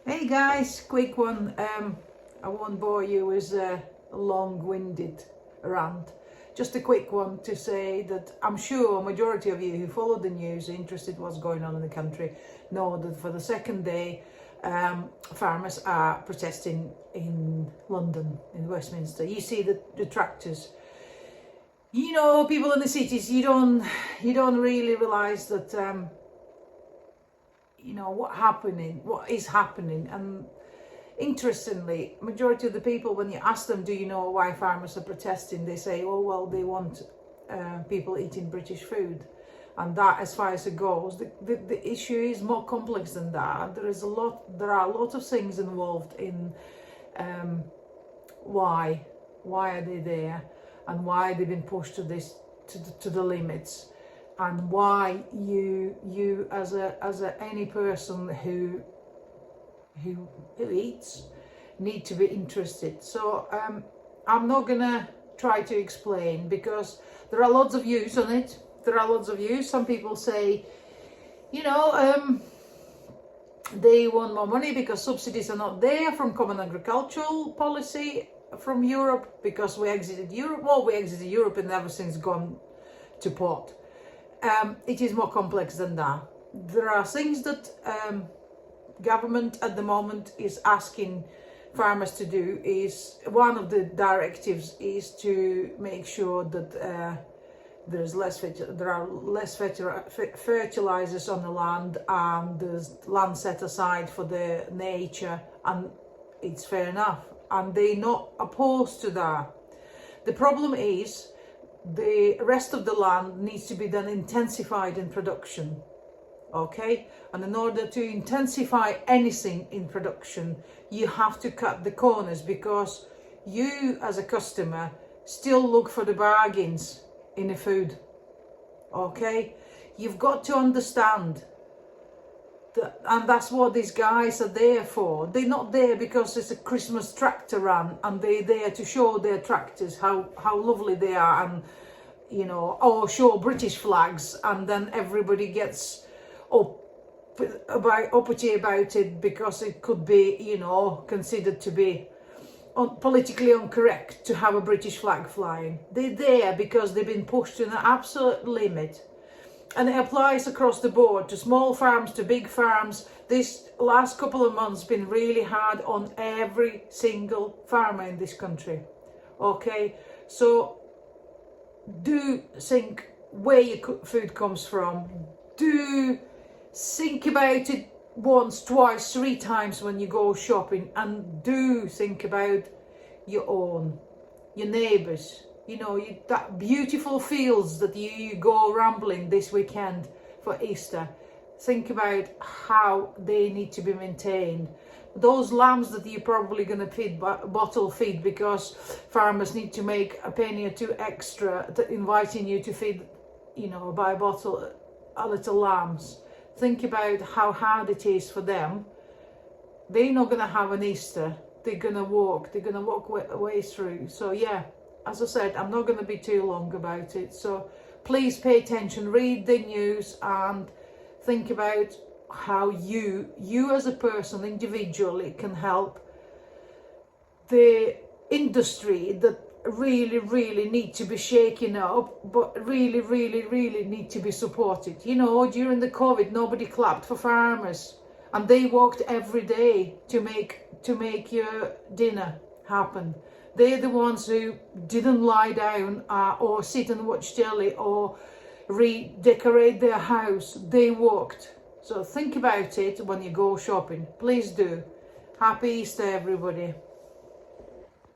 Hey guys, quick one. I won't bore you with a long-winded rant. Just a quick one to say that I'm sure a majority of you who follow the news, interested in what's going on in the country, know that for the second day, farmers are protesting in London, in Westminster. You see the tractors. You know, people in the cities, you don't really realise that. You know what is happening, and interestingly, majority of the people, when you ask them, do you know why farmers are protesting, they say, oh well, they want people eating British food, and that, as far as it goes, the issue is more complex than that. There are a lot of things involved in why are they there, and why they've been pushed to this to the limits, and why you as any person who eats need to be interested. So I'm not gonna try to explain, because there are lots of views on it. Some people say, you know, they want more money because subsidies are not there from common agricultural policy from Europe, because we exited Europe. Well, we exited Europe and everything's gone to pot. It is more complex than that. There are things that government at the moment is asking farmers to do. Is one of the directives is to make sure that there are less fertilizers on the land, and there's land set aside for the nature, and it's fair enough, and they're not opposed to that. The problem is the rest of the land needs to be then intensified in production, okay? And in order to intensify anything in production, you have to cut the corners, because you as a customer still look for the bargains in the food, okay? You've got to understand that, and that's what these guys are there for. They're not there because it's a Christmas tractor run and they're there to show their tractors how lovely they are, and you know, or show British flags, and then everybody gets uppity about it because it could be, you know, considered to be politically incorrect to have a British flag flying. They're there because they've been pushed to an absolute limit. And it applies across the board, to small farms, to big farms. This last couple of months been really hard on every single farmer in this country. Okay, so do think where your food comes from. Do think about it once, twice, 3 times when you go shopping, and do think about your own, your neighbours. You know, that beautiful fields that you go rambling this weekend for Easter. Think about how they need to be maintained. Those lambs that you're probably going to feed, bottle feed, because farmers need to make a penny or 2 extra inviting you to feed, you know, by bottle a little lambs. Think about how hard it is for them. They're not going to have an Easter. They're going to walk way through. So yeah, as I said, I'm not going to be too long about it. So please pay attention, read the news, and think about how you as a person individually can help the industry that really need to be shaken up, but really need to be supported. You know, during the COVID, nobody clapped for farmers, and they worked every day to make your dinner happen. They're the ones who didn't lie down or sit and watch telly or redecorate their house. They worked. So think about it when you go shopping. Please do. Happy Easter, everybody.